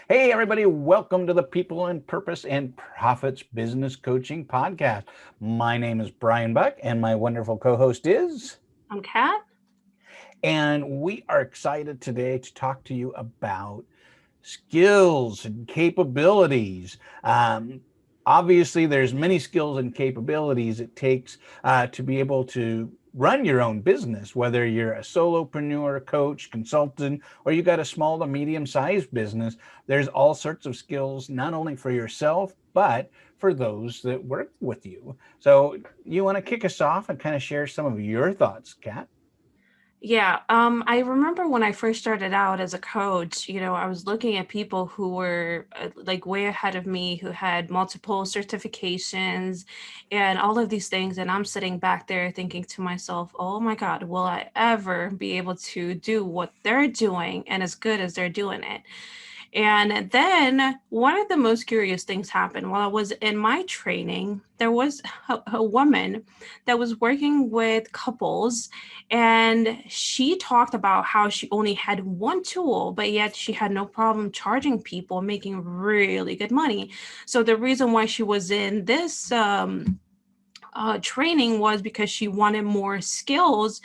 Hey, everybody, welcome to the People in Purpose and Profits Business Coaching Podcast. My name is Brian Buck, and my wonderful co-host is... I'm Kat. And we are excited today to talk to you about skills and capabilities. Obviously, there's many skills and capabilities it takes to be able to run your own business, whether you're a solopreneur, coach, consultant, or you got a small to medium-sized business. There's all sorts of skills, not only for yourself, but for those that work with you. So you want to kick us off and kind of share some of your thoughts, Kat? Yeah, I remember when I first started out as a coach, I was looking at people who were like way ahead of me, who had multiple certifications and all of these things. And I'm sitting back there thinking to myself, oh my God, will I ever be able to do what they're doing and as good as they're doing it? And then one of the most curious things happened while I was in my training. There was a woman that was working with couples, and she talked about how she only had one tool, but yet she had no problem charging people, making really good money. So the reason why she was in this training was because she wanted more skills.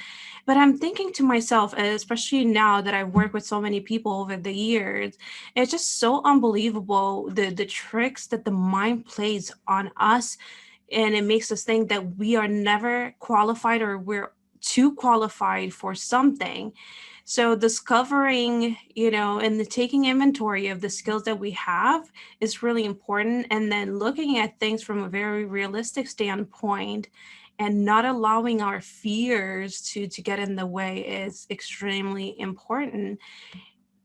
But I'm thinking to myself, especially now that I've worked with so many people over the years, it's just so unbelievable the tricks that the mind plays on us. And it makes us think that we are never qualified or we're too qualified for something. So discovering, and the taking inventory of the skills that we have is really important. And then looking at things from a very realistic standpoint and not allowing our fears to get in the way is extremely important.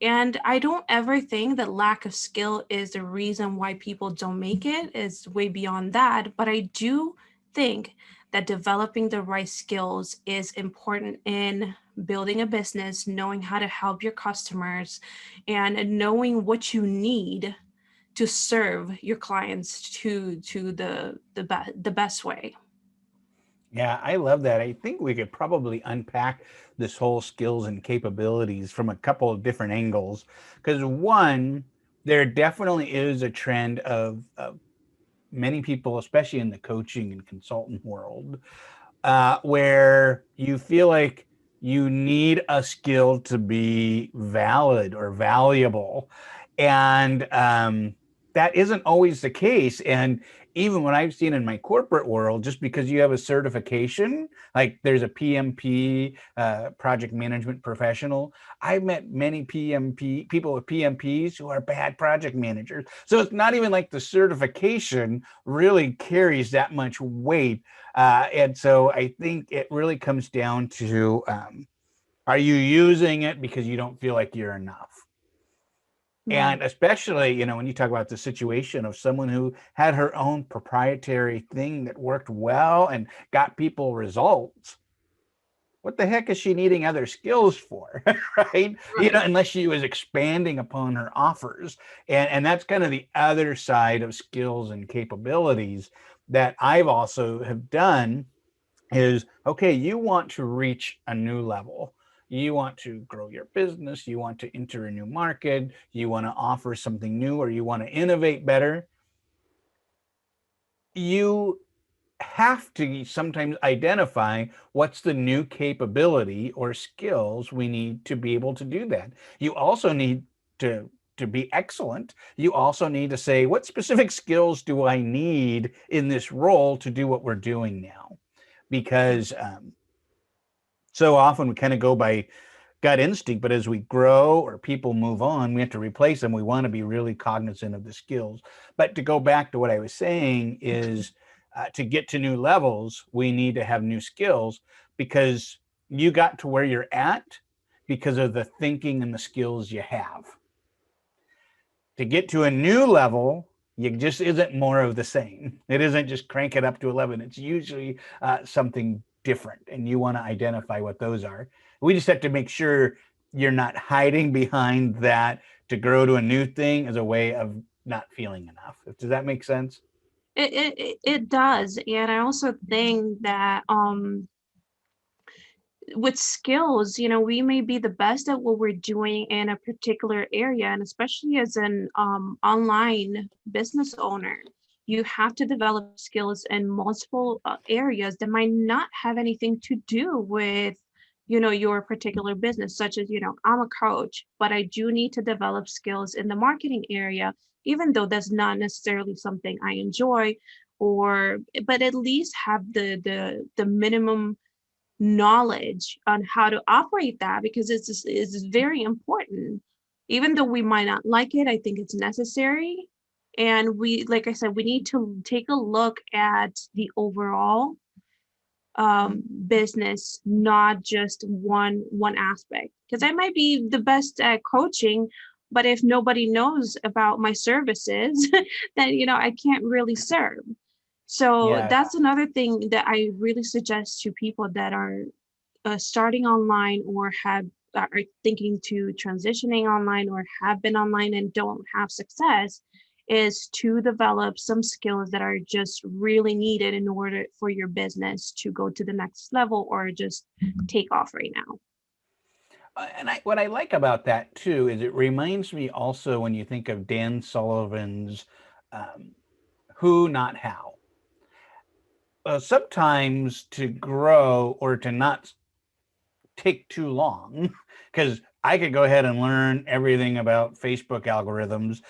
And I don't ever think that lack of skill is the reason why people don't make it. It's way beyond that. But I do think that developing the right skills is important in building a business, knowing how to help your customers, and knowing what you need to serve your clients to the best way. Yeah, I love that. I think we could probably unpack this whole skills and capabilities from a couple of different angles. Because one, there definitely is a trend of many people, especially in the coaching and consultant world, where you feel like you need a skill to be valid or valuable. And that isn't always the case. And even what I've seen in my corporate world, just because you have a certification, like there's a PMP, project management professional. I've met many people with PMPs who are bad project managers. So it's not even like the certification really carries that much weight. And so I think it really comes down to, are you using it because you don't feel like you're enough? Right. And especially, when you talk about the situation of someone who had her own proprietary thing that worked well and got people results, what the heck is she needing other skills for? Right? Right. Unless she was expanding upon her offers. And that's kind of the other side of skills and capabilities that I've also have done is, okay, you want to reach a new level. You want to grow your business. You want to enter a new market. You want to offer something new, or you want to innovate better. You have to sometimes identify what's the new capability or skills we need to be able to do that. You also need to be excellent. You also need to say, what specific skills do I need in this role to do what we're doing now? Because so often we kind of go by gut instinct, but as we grow or people move on, we have to replace them. We want to be really cognizant of the skills. But to go back to what I was saying is, to get to new levels, we need to have new skills, because you got to where you're at because of the thinking and the skills you have. To get to a new level, you just isn't more of the same. It isn't just crank it up to 11. It's usually something different, and you want to identify what those are. We just have to make sure you're not hiding behind that to grow to a new thing as a way of not feeling enough. Does that make sense? It does. And I also think that with skills, we may be the best at what we're doing in a particular area, and especially as an online business owner, you have to develop skills in multiple areas that might not have anything to do with, your particular business, such as, I'm a coach, but I do need to develop skills in the marketing area, even though that's not necessarily something I enjoy, or but at least have the minimum knowledge on how to operate that, because it's very important. Even though we might not like it, I think it's necessary. And we, like I said, we need to take a look at the overall business, not just one aspect. Because I might be the best at coaching, but if nobody knows about my services, then I can't really serve. So Yeah. that's another thing that I really suggest to people that are starting online, or are thinking to transitioning online, or have been online and don't have success, is to develop some skills that are just really needed in order for your business to go to the next level, or just take off right now. And what I like about that too is it reminds me also when you think of Dan Sullivan's um, Who, Not How. Sometimes to grow or to not take too long because I could go ahead and learn everything about Facebook algorithms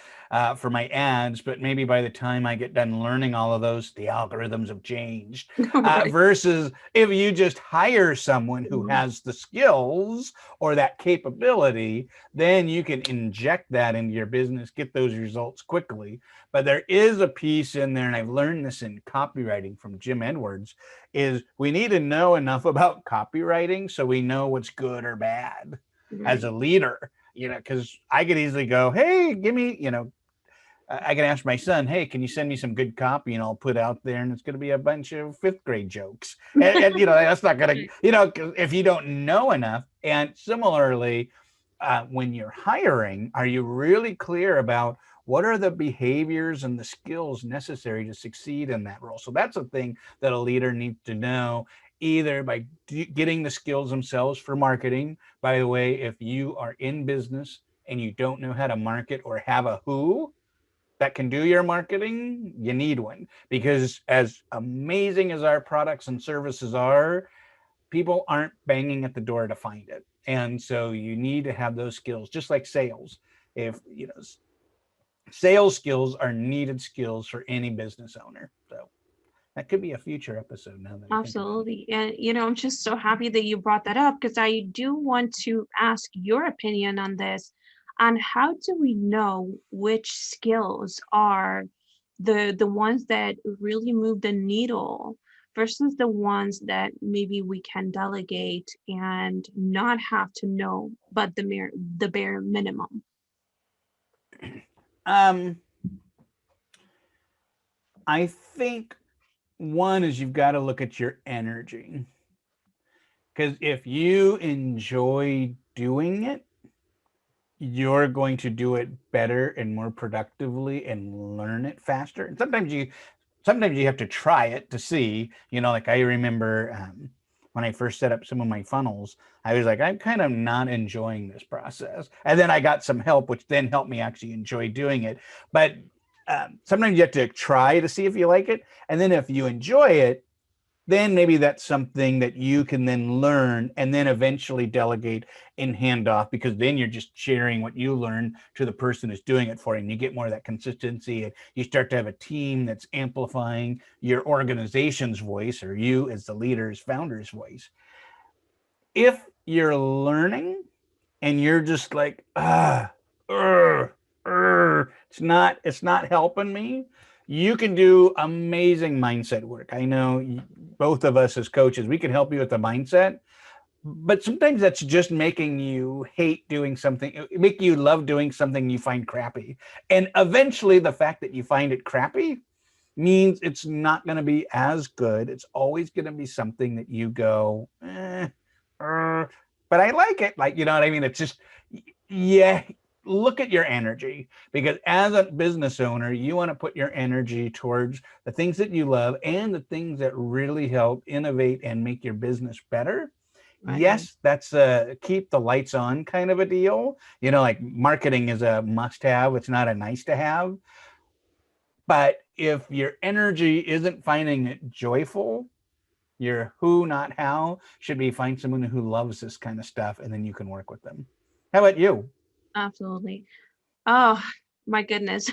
for my ads, but maybe by the time I get done learning all of those, the algorithms have changed. Right. Versus if you just hire someone who Mhm. has the skills or that capability, then you can inject that into your business, get those results quickly. But there is a piece in there, and I've learned this in copywriting from Jim Edwards, is we need to know enough about copywriting so we know what's good or bad as a Right. leader, because I could easily go, hey, give me, I can ask my son, hey, can you send me some good copy? And I'll put out there, and it's going to be a bunch of fifth grade jokes. And that's not going to, Right. if you don't know enough. And similarly, when you're hiring, are you really clear about what are the behaviors and the skills necessary to succeed in that role? So that's a thing that a leader needs to know, either by getting the skills themselves for marketing. By the way, if you are in business and you don't know how to market or have a who that can do your marketing, you need one, because as amazing as our products and services are, people aren't banging at the door to find it. And so you need to have those skills, just like sales. If sales skills are needed skills for any business owner. So that could be a future episode now that I think about it. Absolutely. And, I'm just so happy that you brought that up, because I do want to ask your opinion on this. On how do we know which skills are the ones that really move the needle versus the ones that maybe we can delegate and not have to know, but the bare minimum. Um, I think one is you've got to look at your energy, because if you enjoy doing it, you're going to do it better and more productively and learn it faster. And sometimes you have to try it to see, like I remember when I first set up some of my funnels, I was like, I'm kind of not enjoying this process. And then I got some help, which then helped me actually enjoy doing it. But sometimes you have to try to see if you like it. And then if you enjoy it, then maybe that's something that you can then learn and then eventually delegate and hand off, because then you're just sharing what you learn to the person who's doing it for you, and you get more of that consistency, and you start to have a team that's amplifying your organization's voice, or you as the leader's founder's voice. If you're learning and you're just like, it's not helping me, you can do amazing mindset work. I know both of us as coaches, we can help you with the mindset, but sometimes that's just making you hate doing something, make you love doing something you find crappy. And eventually the fact that you find it crappy means it's not going to be as good. It's always going to be something that you go, but I like it. Like, you know what I mean? It's just, yeah. look at your energy, because as a business owner, you want to put your energy towards the things that you love and the things that really help innovate and make your business better. Right. Yes, that's a keep the lights on kind of a deal. Like marketing is a must have, it's not a nice to have. But if your energy isn't finding it joyful, your who, not how, should be find someone who loves this kind of stuff, and then you can work with them. How about you? Absolutely. Oh, my goodness.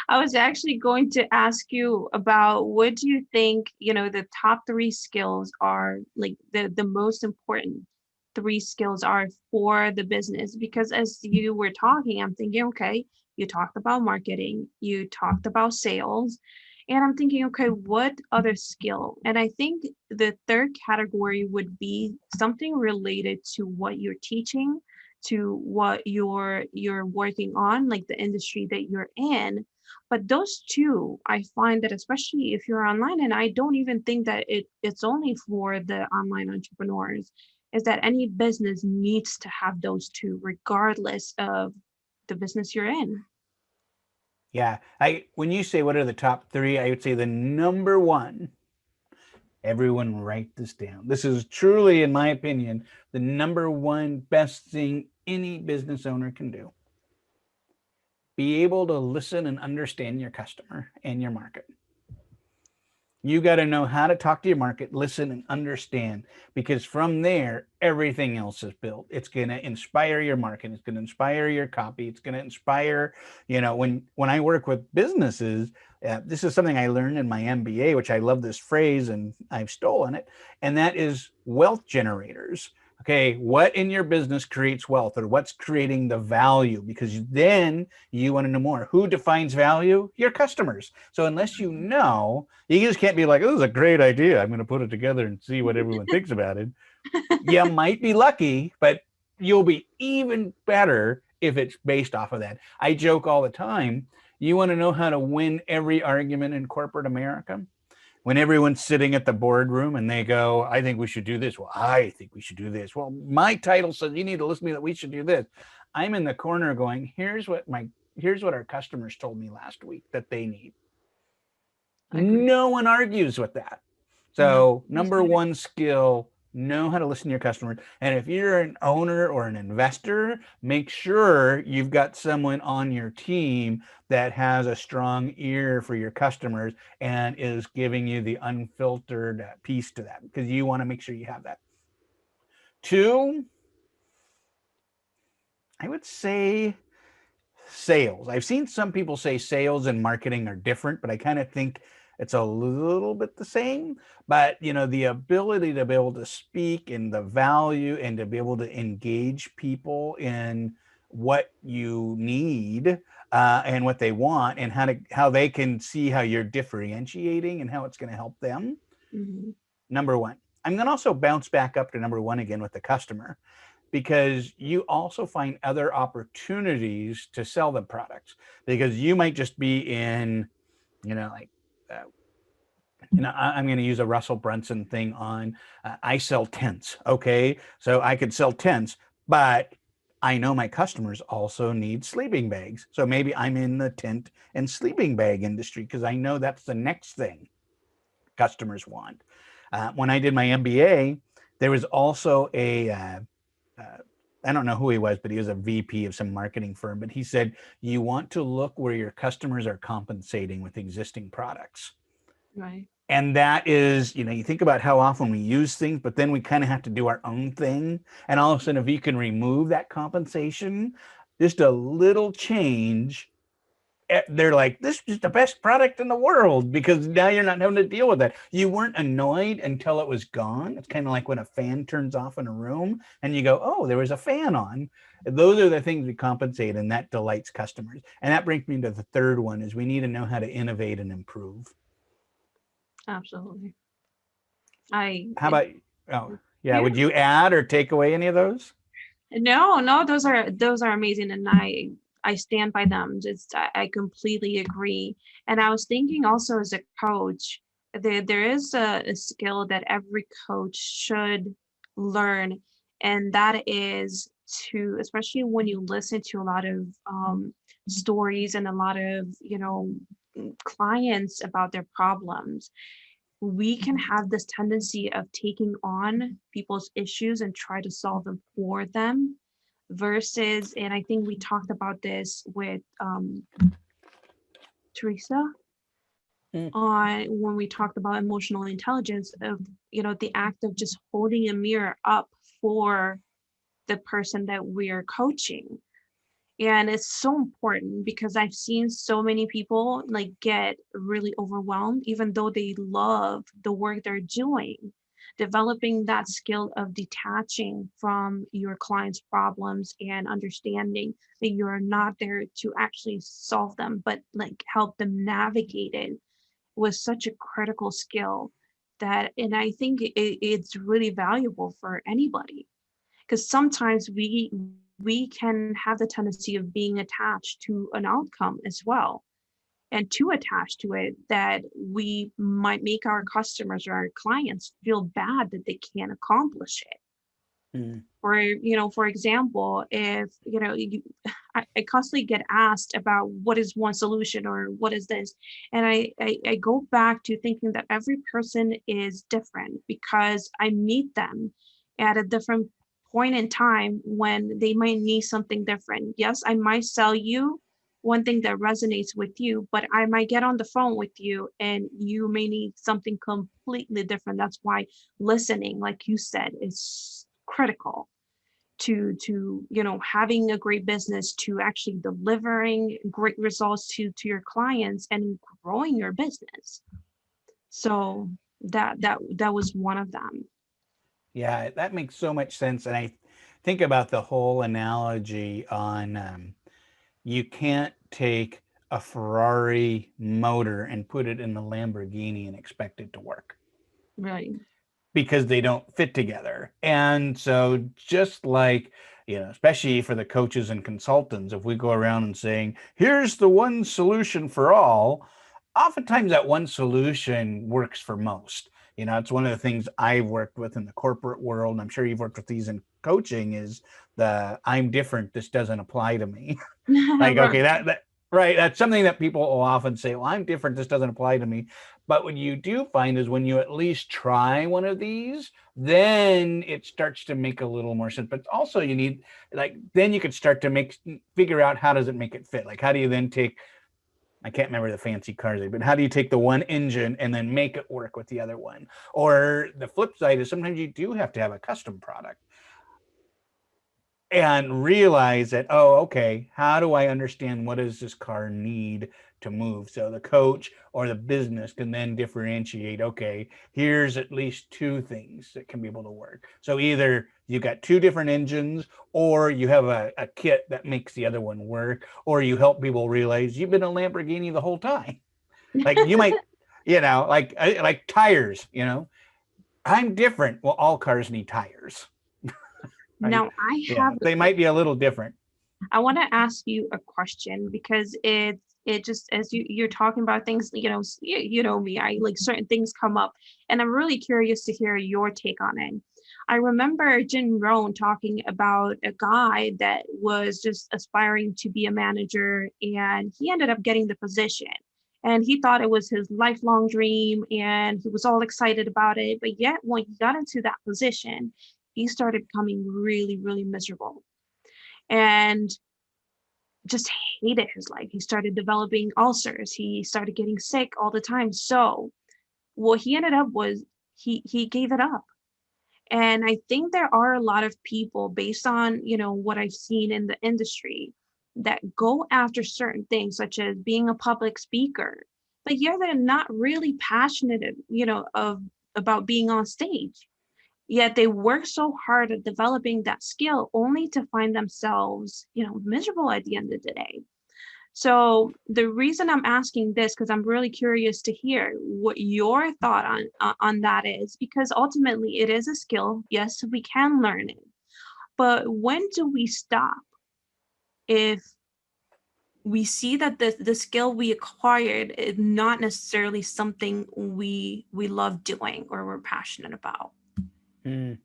I was actually going to ask you about what do you think, the top three skills are, like the most important three skills are for the business? Because as you were talking, I'm thinking, okay, you talked about marketing, you talked about sales, and I'm thinking, okay, what other skill? And I think the third category would be something related to what you're teaching, to what you're working on, like the industry that you're in. But those two, I find that especially if you're online, and I don't even think that it's only for the online entrepreneurs, is that any business needs to have those two regardless of the business you're in. Yeah, I when you say what are the top three, I would say the number one. Everyone write this down. This is truly, in my opinion, the number one best thing any business owner can do. Be able to listen and understand your customer and your market. You got to know how to talk to your market, listen and understand, because from there, everything else is built. It's going to inspire your market. It's going to inspire your copy. It's going to inspire, when I work with businesses, this is something I learned in my MBA, which I love this phrase and I've stolen it. And that is wealth generators. Okay, what in your business creates wealth, or what's creating the value? Because then you want to know more. Who defines value? Your customers. So unless you know, you just can't be like, oh, this is a great idea, I'm going to put it together and see what everyone thinks about it. You might be lucky, but you'll be even better if it's based off of that. I joke all the time. You want to know how to win every argument in corporate America? When everyone's sitting at the boardroom and they go, I think we should do this. Well, I think we should do this. Well, my title says you need to listen to me that we should do this. I'm in the corner going, here's what our customers told me last week that they need. Agree. No one argues with that. No, So, that's number better. one skill, know how to listen to your customers. And if you're an owner or an investor, make sure you've got someone on your team that has a strong ear for your customers and is giving you the unfiltered piece to that, because you want to make sure you have that. Two, I would say sales. I've seen some people say sales and marketing are different, but I kind of think it's a little bit the same. But the ability to be able to speak and the value and to be able to engage people in what you need, and what they want, and how they can see how you're differentiating and how it's going to help them. Hmm. Number one. I'm going to also bounce back up to number one again with the customer, because you also find other opportunities to sell them products, because you might just be in, like, uh, I'm going to use a Russell Brunson thing on, I sell tents. Okay. So I could sell tents, but I know my customers also need sleeping bags. So maybe I'm in the tent and sleeping bag industry because I know that's the next thing customers want. When I did my MBA, there was also uh, I don't know who he was, but he was a VP of some marketing firm. But he said, you want to look where your customers are compensating with existing products. Right. And that is, you think about how often we use things, but then we kind of have to do our own thing. And all of a sudden, if you can remove that compensation, just a little change, they're like, this is the best product in the world, because now you're not having to deal with that. You weren't annoyed until it was gone. It's kind of like when a fan turns off in a room and you go, oh, there was a fan on. Those are the things we compensate, and that delights customers. And that brings me to the third one: is we need to know how to innovate and improve. Absolutely. I How about, oh, yeah, would you add or take away any of those? No, no, those are amazing, and I stand by them. Just I completely agree. And I was thinking also as a coach, there is a skill that every coach should learn, and that is to, especially when you listen to a lot of stories and a lot of, clients about their problems, we can have this tendency of taking on people's issues and try to solve them for them versus, and I think we talked about this with Teresa Mm. on when we talked about emotional intelligence of, the act of just holding a mirror up for the person that we're coaching. And it's so important because I've seen so many people like get really overwhelmed, even though they love the work they're doing. Developing that skill of detaching from your client's problems and understanding that you're not there to actually solve them, but like help them navigate it was such a critical skill that, and I think it's really valuable for anybody because sometimes we can have the tendency of being attached to an outcome as well, and too attached to it that we might make our customers or our clients feel bad that they can't accomplish it. Mm. For example, if I constantly get asked about what is one solution or what is this, and I go back to thinking that every person is different because I meet them at a different point in time when they might need something different. Yes, I might sell you one thing that resonates with you, but I might get on the phone with you and you may need something completely different. That's why listening, like you said, is critical to having a great business, to actually delivering great results to your clients and growing your business. So that was one of them. Yeah, that makes so much sense. And I think about the whole analogy on you can't take a Ferrari motor and put it in the Lamborghini and expect it to work Right. because they don't fit together. And so, just like, especially for the coaches and consultants, if we go around and saying, here's the one solution for all, oftentimes that one solution works for most. It's one of the things I've worked with in the corporate world, and I'm sure you've worked with these in coaching, is the I'm different, this doesn't apply to me. Like, Right. okay, that right, that's something that people will often say, well, I'm different, this doesn't apply to me. But what you do find is when you at least try one of these, then it starts to make a little more sense. But also you need, like, then you could start to figure out how does it make it fit? Like, how do you then take, I can't remember the fancy cars, but how do you take the one engine and then make it work with the other one? Or the flip side is sometimes you do have to have a custom product and realize that, oh, okay, how do I understand what does this car need to move? So the coach or the business can then differentiate, okay, here's at least two things that can be able to work. So either you got two different engines, or you have a kit that makes the other one work, or you help people realize you've been a Lamborghini the whole time. Like you might, like tires, I'm different. Well, all cars need tires, right? Now I Yeah, have they might be a little different. I want to ask you a question because it just as you're talking about things, you know me, I like certain things come up, and I'm really curious to hear your take on it. I remember Jim Rohn talking about a guy that was just aspiring to be a manager, and he ended up getting the position. And he thought it was his lifelong dream, and he was all excited about it. But yet, when he got into that position, he started becoming really, really miserable. And just hated his life. He started developing ulcers. He started getting sick all the time. So what he ended up was he gave it up. And I think there are a lot of people based on, what I've seen in the industry that go after certain things such as being a public speaker, but yeah, they're not really passionate, of about being on stage. Yet they work so hard at developing that skill only to find themselves, miserable at the end of the day. So the reason I'm asking this, because I'm really curious to hear what your thought on that is, because ultimately it is a skill. Yes, we can learn it, but when do we stop if we see that the skill we acquired is not necessarily something we love doing or we're passionate about? Mm.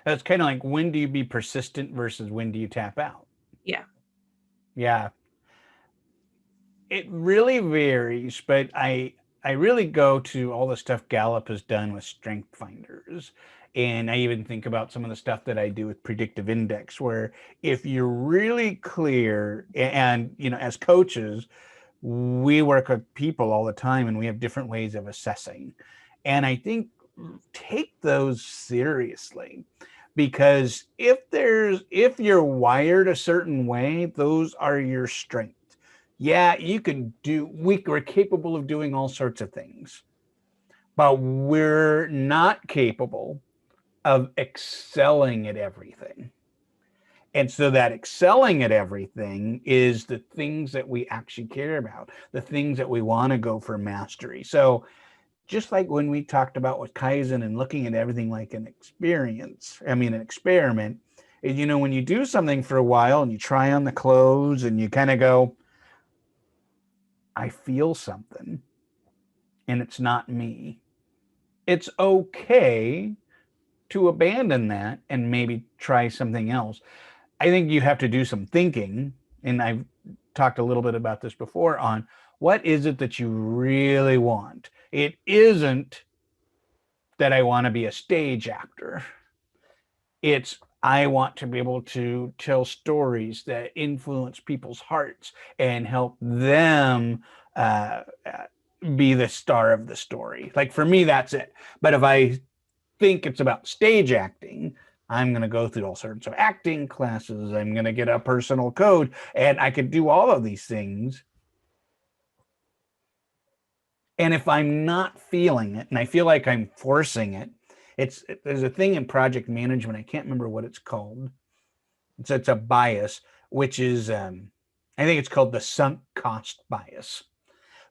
It's kind of like, when do you be persistent versus when do you tap out? Yeah. Yeah, it really varies, but I really go to all the stuff Gallup has done with strength finders. And I even think about some of the stuff that I do with predictive index, where if you're really clear, and as coaches, we work with people all the time and we have different ways of assessing. And I think, take those seriously, because if you're wired a certain way, those are your strengths. Yeah, we're capable of doing all sorts of things, but we're not capable of excelling at everything. And so that excelling at everything is the things that we actually care about, the things that we want to go for mastery. So just like when we talked about with Kaizen and looking at everything like an experience, I mean, an experiment, is, when you do something for a while and you try on the clothes and you kind of go, I feel something and it's not me. It's okay to abandon that and maybe try something else. I think you have to do some thinking, and I've talked a little bit about this before, on what is it that you really want. It isn't that I want to be a stage actor. It's, I want to be able to tell stories that influence people's hearts and help them be the star of the story. Like, for me, that's it. But if I think it's about stage acting, I'm going to go through all sorts of acting classes. I'm going to get a personal coach, and I could do all of these things. And if I'm not feeling it and I feel like I'm forcing it, there's a thing in project management. I can't remember what it's called. It's a bias, which is, I think it's called the sunk cost bias,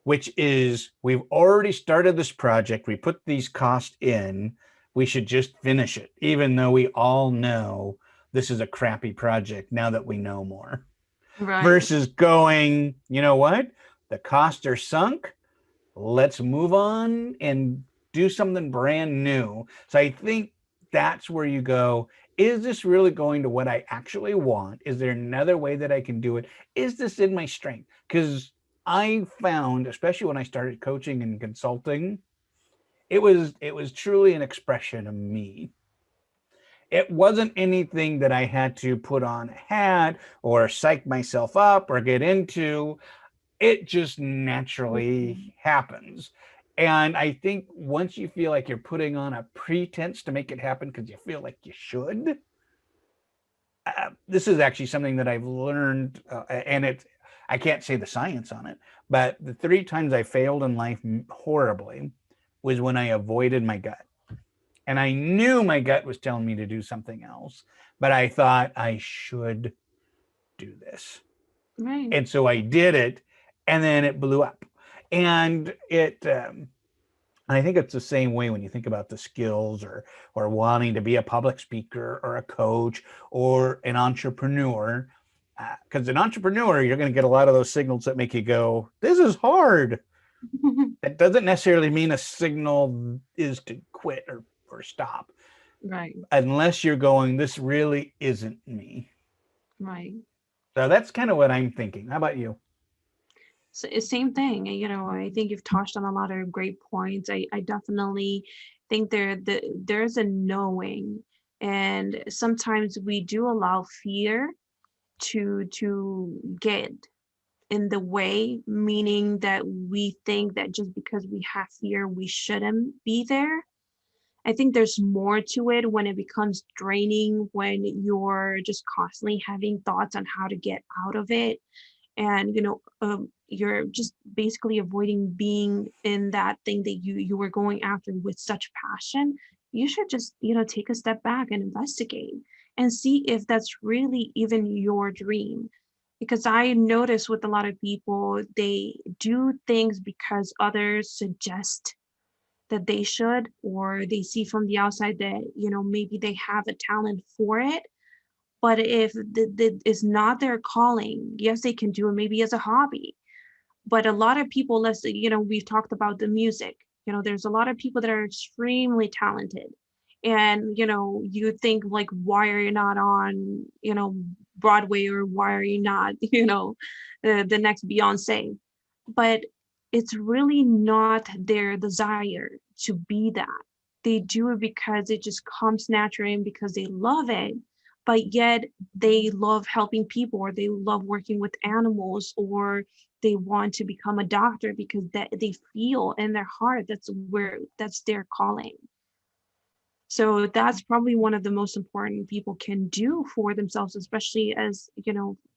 which is, we've already started this project. We put these costs in. We should just finish it, even though we all know this is a crappy project now that we know more. Right. Versus going, you know what? The costs are sunk. Let's move on and do something brand new. So I think that's where you go. Is this really going to what I actually want? Is there another way that I can do it? Is this in my strength? Because I found, especially when I started coaching and consulting, it was truly an expression of me. It wasn't anything that I had to put on a hat or psych myself up or get into. It just naturally happens. And I think once you feel like you're putting on a pretense to make it happen because you feel like you should, this is actually something that I've learned, and I can't say the science on it, but the 3 times I failed in life horribly was when I avoided my gut. And I knew my gut was telling me to do something else, but I thought I should do this. Right. And so I did it, and then it blew up. And I think it's the same way when you think about the skills, or wanting to be a public speaker or a coach or an entrepreneur. Because an entrepreneur, you're going to get a lot of those signals that make you go, this is hard. That doesn't necessarily mean a signal is to quit or stop, Right. unless you're going, this really isn't me. Right. So that's kind of what I'm thinking. How about you? So, same thing. I think you've touched on a lot of great points. I definitely think there's a knowing, and sometimes we do allow fear to get in the way, meaning that we think that just because we have fear, we shouldn't be there. I think there's more to it when it becomes draining, when you're just constantly having thoughts on how to get out of it, and you're just basically avoiding being in that thing that you were going after with such passion. You should just take a step back and investigate and see if that's really even your dream, because I notice with a lot of people, they do things because others suggest that they should, or they see from the outside that maybe they have a talent for it. But if it's not their calling, yes, they can do it maybe as a hobby. But a lot of people, we've talked about the music. There's a lot of people that are extremely talented, And you think like, why are you not on Broadway, or why are you not the next Beyonce? But it's really not their desire to be that. They do it because it just comes naturally and because they love it. But yet they love helping people, or they love working with animals, or they want to become a doctor because that they feel in their heart that's their calling. So that's probably one of the most important people can do for themselves, especially as,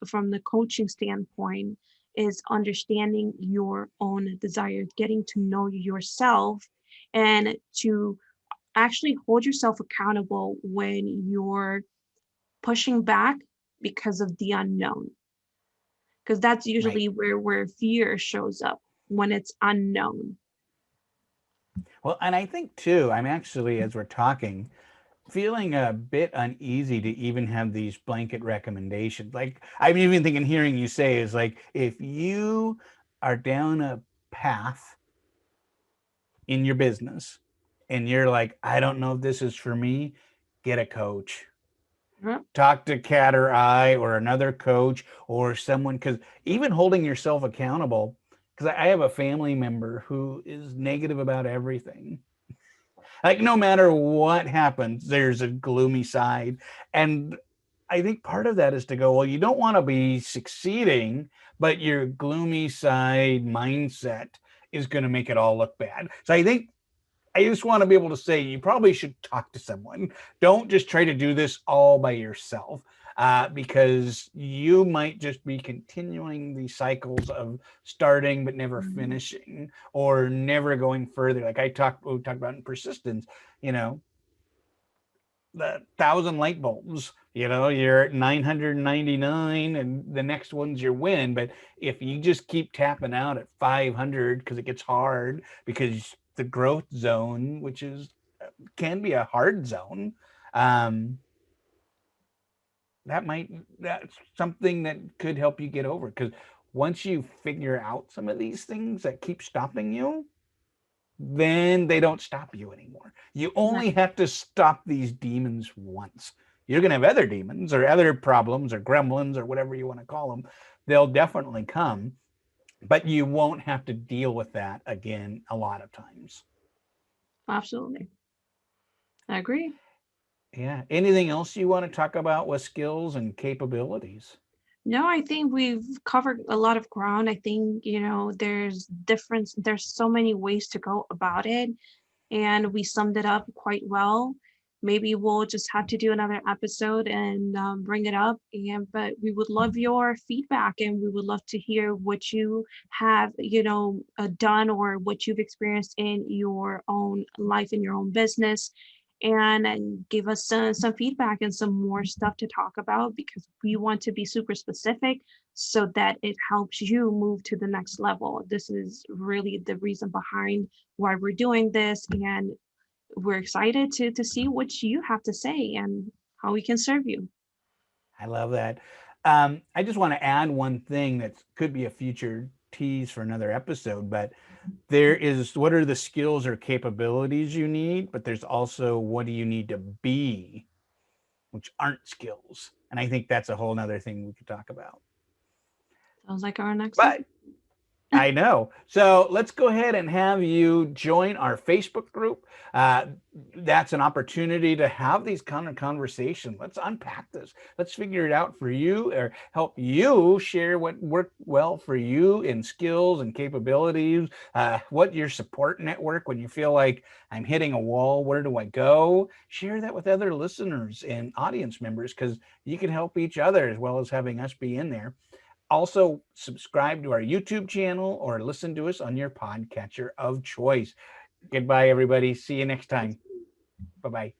from the coaching standpoint, is understanding your own desires, getting to know yourself, and to actually hold yourself accountable when you're pushing back because of the unknown. Because that's Right. usually where fear shows up, when it's unknown. Well, and I think too, I'm actually, as we're talking, feeling a bit uneasy to even have these blanket recommendations. Like, I'm even thinking, hearing you say is like, if you are down a path in your business and you're like, I don't know if this is for me, get a coach. Yep. Talk to Cat or I or another coach or someone, because even holding yourself accountable, because I have a family member who is negative about everything. Like, no matter what happens, there's a gloomy side. And I think part of that is to go, well, you don't want to be succeeding, but your gloomy side mindset is going to make it all look bad. So I think I just want to be able to say you probably should talk to someone. Don't just try to do this all by yourself, because you might just be continuing these cycles of starting but never Mhm. finishing, or never going further. Like we talked about in persistence, you know, the 1,000 light bulbs. You're at 999 and the next one's your win. But if you just keep tapping out at 500 because it gets hard, because the growth zone, which is can be a hard zone, um, that's something that could help you get over. Because once you figure out some of these things that keep stopping you, then they don't stop you anymore. You Right. only have to stop these demons once. You're going to have other demons or other problems or gremlins or whatever you want to call them. They'll definitely come, but you won't have to deal with that again a lot of times. Absolutely. I agree. Yeah. Anything else you want to talk about with skills and capabilities? No, I think we've covered a lot of ground. I think, there's so many ways to go about it, and we summed it up quite well. Maybe we'll just have to do another episode and bring it up. But we would love your feedback, and we would love to hear what you have, done, or what you've experienced in your own life, in your own business, and give us some feedback and some more stuff to talk about, because we want to be super specific so that it helps you move to the next level. This is really the reason behind why we're doing this, and we're excited to see what you have to say and how we can serve you. I love that. I just want to add one thing that could be a future tease for another episode, but there is, what are the skills or capabilities you need, but there's also what do you need to be, which aren't skills. And I think that's a whole nother thing we could talk about. Sounds like our next But episode. I know. So let's go ahead and have you join our Facebook group. Uh, that's an opportunity to have these kind of conversations. Let's unpack this. Let's figure it out for you, or help you share what worked well for you in skills and capabilities. What your support network, when you feel like I'm hitting a wall, where do I go? Share that with other listeners and audience members, because you can help each other as well as having us be in there. Also, subscribe to our YouTube channel or listen to us on your podcatcher of choice. Goodbye, everybody. See you next time. Bye bye.